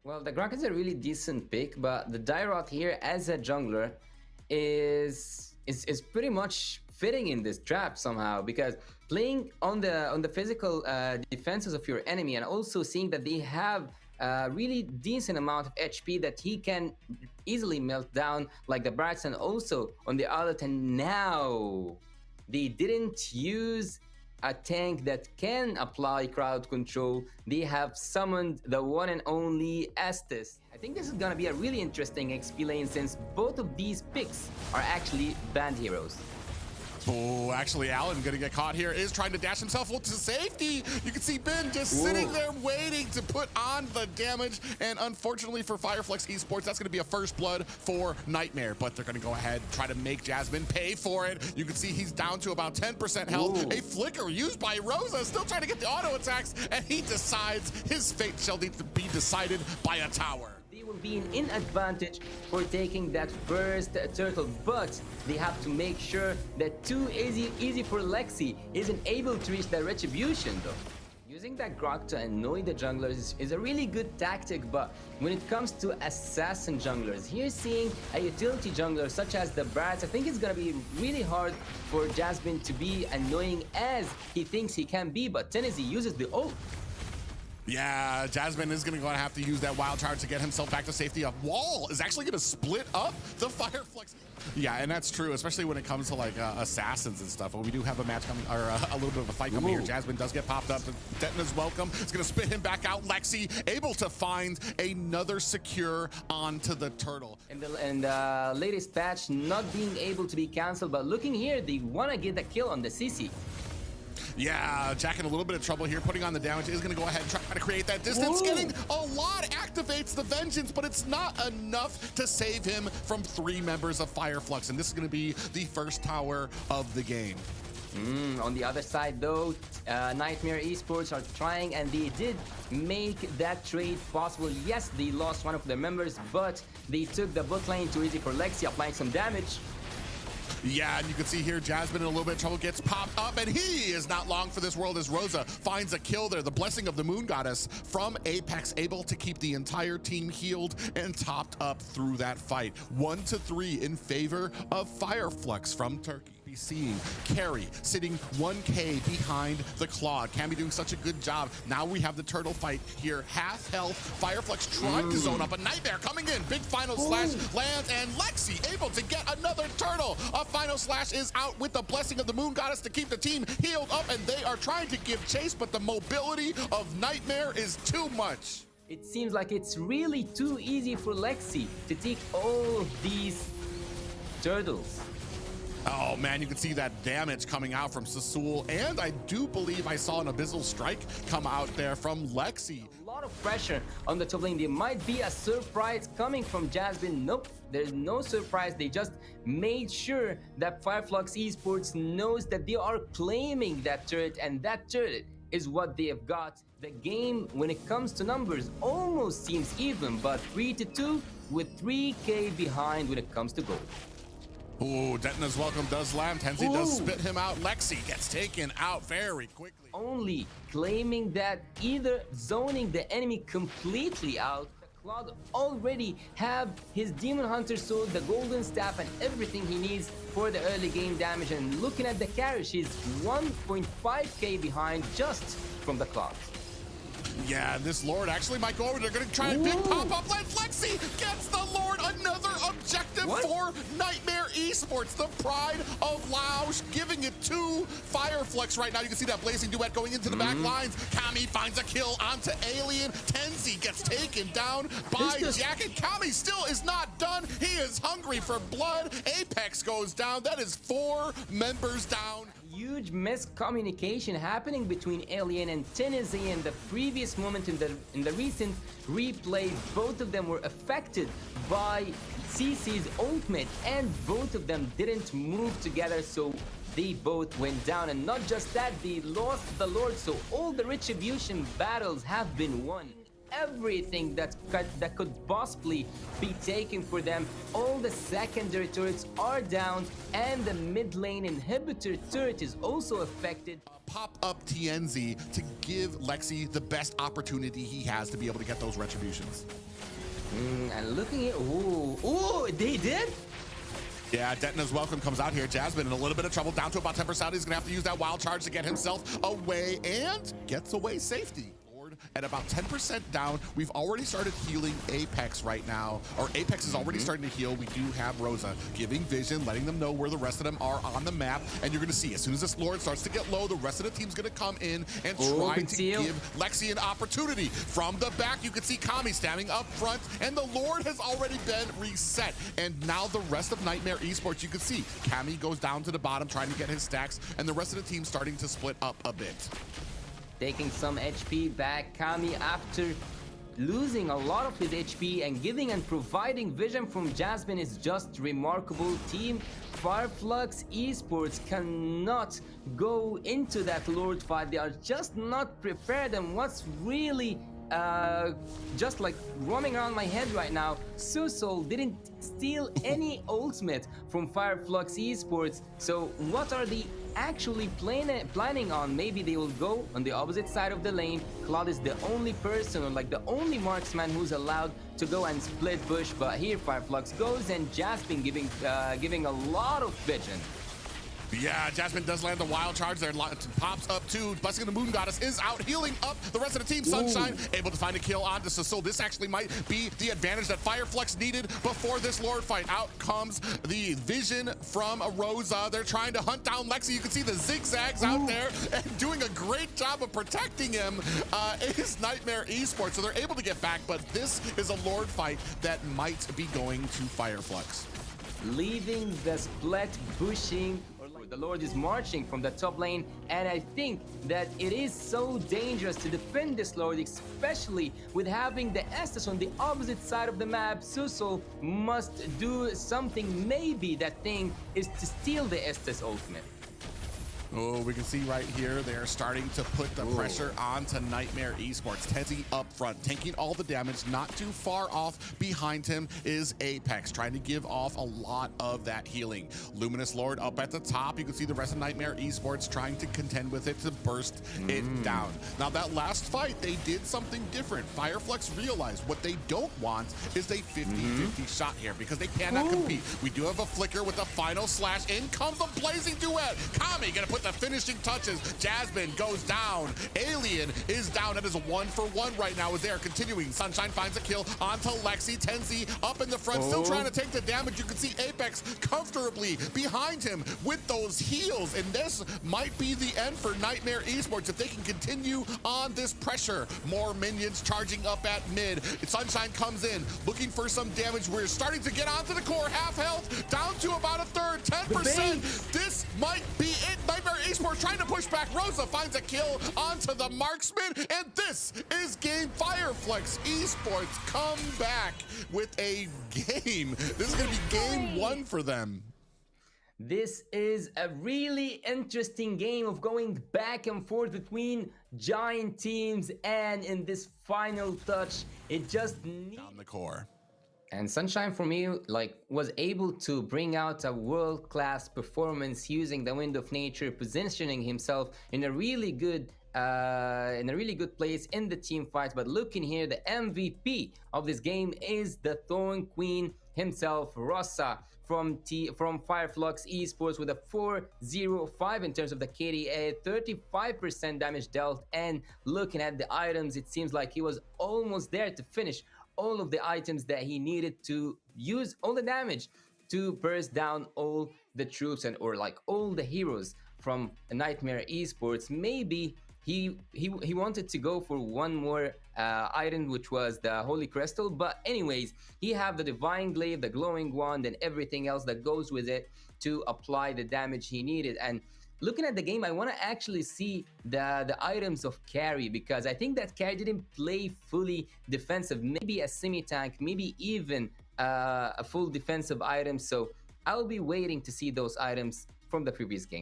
Well, the Grok is a really decent pick, but the Dyrot here as a jungler is pretty much fitting in this trap somehow, because playing on the physical defenses of your enemy and also seeing that they have a really decent amount of HP that he can easily melt down like the Brats, and also on the other hand now they didn't use a tank that can apply crowd control. They have summoned the one and only Estes. I think this is gonna be a really interesting XP lane since both of these picks are actually banned heroes. Oh, actually, Allen gonna get caught here, is trying to dash himself to safety. You can see Ben just sitting there waiting to put on the damage. And unfortunately for Flux Esports, that's gonna be a first blood for Niightmare. But they're gonna go ahead, try to make Jasmine pay for it. You can see he's down to about 10% health. A flicker used by Rosa, still trying to get the auto attacks. And he decides his fate shall need to be decided by a tower. They will be in advantage for taking that first turtle, but they have to make sure that too easy for Lexi isn't able to reach the retribution though. Using that Grok to annoy the junglers is a really good tactic, but when it comes to assassin junglers, here seeing a utility jungler such as the Brats, I think it's gonna be really hard for Jasmine to be annoying as he thinks he can be, but Tennessee uses the ult. Yeah, Jasmine is going to have to use that wild charge to get himself back to safety. A wall is actually going to split up the Flux. Yeah, and that's true, especially when it comes to like assassins and stuff. But we do have a match coming, or a little bit of a fight coming here. Jasmine does get popped up. Detna's welcome. It's going to spit him back out. Lexi able to find another secure onto the turtle. And the latest patch not being able to be cancelled, but looking here, they want to get the kill on the CC. Yeah, Jack in a little bit of trouble here, putting on the damage, is going to go ahead and try to create that distance. Getting a lot, activates the vengeance, but it's not enough to save him from 3 members of Flux, and this is going to be the first tower of the game. On the other side though, Niightmare Esports are trying, and they did make that trade possible. Yes, they lost one of their members, but they took the bot lane too easy for Lexi, applying some damage. Yeah, and you can see here Jasmine in a little bit of trouble, gets popped up, and he is not long for this world as Rosa finds a kill there. The blessing of the Moon Goddess from Apex, able to keep the entire team healed and topped up through that fight. 1-3 in favor of Flux from Turkey. Seeing Carry sitting 1K behind the Claude. Can be doing such a good job. Now we have the turtle fight here. Half health. Flux trying to zone up. A Nightmare coming in. Big final slash lands, and Lexi able to get another turtle. A final slash is out with the blessing of the Moon Goddess to keep the team healed up, and they are trying to give chase, but the mobility of Nightmare is too much. It seems like it's really too easy for Lexi to take all of these turtles. Oh man, you can see that damage coming out from Sasul, and I do believe I saw an Abyssal Strike come out there from Lexi. A lot of pressure on the top lane. There might be a surprise coming from Jasmine. Nope, there's no surprise. They just made sure that Flux Esports knows that they are claiming that turret, and that turret is what they have got. The game, when it comes to numbers, almost seems even, but 3-2 with 3K behind when it comes to gold. Ooh, Detna's welcome does land. Tenzi does spit him out. Lexi gets taken out very quickly. Only claiming that either zoning the enemy completely out. Claude already have his Demon Hunter Sword, the Golden Staff, and everything he needs for the early game damage. And looking at the carry, she's 1.5K behind just from the Claude. Yeah, this Lord actually might go over. They're going to try a big pop-up land. Lexi gets the Lord. Another objective for Niightmare Esports. The pride of Lausch giving it to Flux right now. You can see that blazing duet going into the back lines. Kami finds a kill onto Alien. Tenzi gets taken down by Jack, and Kami still is not done. He is hungry for blood. Apex goes down. That is 4 members down. Huge miscommunication happening between Alien and Tennessee in the previous moment in the recent replay. Both of them were affected by CC's ultimate, and both of them didn't move together, so they both went down. And not just that, they lost the Lord, so all the retribution battles have been won. everything that could possibly be taken for them. All the secondary turrets are down, and the mid lane inhibitor turret is also affected. Pop up TNZ to give Lexi the best opportunity he has to be able to get those retributions. And looking at, ooh, they did? Yeah, Detna's welcome comes out here. Jasmine in a little bit of trouble, down to about 10%. He's gonna have to use that wild charge to get himself away, and gets away safety. At about 10% down, we've already started healing Apex right now, or Apex is already starting to heal. We do have Rosa giving vision, letting them know where the rest of them are on the map, and you're gonna see as soon as this Lord starts to get low, the rest of the team's gonna come in and try to give Lexi an opportunity. From the back, you can see Kami standing up front, and the Lord has already been reset. And now the rest of Niightmare Esports, you can see Kami goes down to the bottom trying to get his stacks, and the rest of the team starting to split up a bit. Taking some HP back, Kami, after losing a lot of his HP, and giving and providing vision from Jasmine is just remarkable. Team Flux Esports cannot go into that Lord fight. They are just not prepared, and what's really just like roaming around my head right now, Susol didn't steal any ultimate from Flux Esports. So what are they actually planning on? Maybe they will go on the opposite side of the lane. Claude is the only person, or like the only marksman, who's allowed to go and split bush, but here Flux goes, and Jasmine giving a lot of vision. Yeah, Jasmine does land the wild charge there. Pops up too. Blessing of the Moon Goddess is out healing up the rest of the team. Sunshine able to find a kill onto Cecil. This actually might be the advantage that Flux needed before this Lord fight. Out comes the vision from Rosa. They're trying to hunt down Lexi. You can see the zigzags out there, and doing a great job of protecting him is Niightmare Esports. So they're able to get back, but this is a Lord fight that might be going to Flux. Leaving the split bushing. The Lord is marching from the top lane, and I think that it is so dangerous to defend this Lord, especially with having the Estes on the opposite side of the map. Susol must do something. Maybe that thing is to steal the Estes ultimate. Oh, we can see right here, they're starting to put the pressure onto Niightmare Esports. Tenzi up front, taking all the damage. Not too far off behind him is Apex, trying to give off a lot of that healing. Luminous Lord up at the top. You can see the rest of Niightmare Esports trying to contend with it to burst it down. Now, that last fight, they did something different. Flux realized what they don't want is a 50-50 shot here, because they cannot compete. We do have a flicker with the final slash. In comes the blazing duet. Kami gonna put the finishing touches. Jasmine goes down. Alien is down. It is a 1-for-1 right now as they are continuing. Sunshine finds a kill onto Lexi. Tenzi up in the front, still trying to take the damage. You can see Apex comfortably behind him with those heals, and this might be the end for Niightmare Esports if they can continue on this pressure. More minions charging up at mid. Sunshine comes in looking for some damage. We're starting to get onto the core. Half health, down to about a third, 10%. This might be it. Niightmare Esports trying to push back. Rosa finds a kill onto the marksman, and this is game. Flux Esports come back with a game. This is going to be game 1 for them. This is a really interesting game of going back and forth between giant teams, and in this final touch, it just down the core. And Sunshine, for me, was able to bring out a world-class performance using the Wind of Nature, positioning himself in a really good place in the team fight. But looking here, the MVP of this game is the Thorn Queen himself, Rosa, from Flux Esports, with a 405 in terms of the KDA, 35% damage dealt. And looking at the items, it seems like he was almost there to finish all of the items that he needed to use all the damage to burst down all the troops or all the heroes from Niightmare Esports. Maybe he wanted to go for one more item, which was the Holy Crystal, but anyways, he have the Divine Glaive, the Glowing Wand, and everything else that goes with it to apply the damage he needed. And looking at the game, I want to actually see the items of Carry, because I think that Carry didn't play fully defensive. Maybe a semi-tank, maybe even a full defensive item. So I'll be waiting to see those items from the previous game.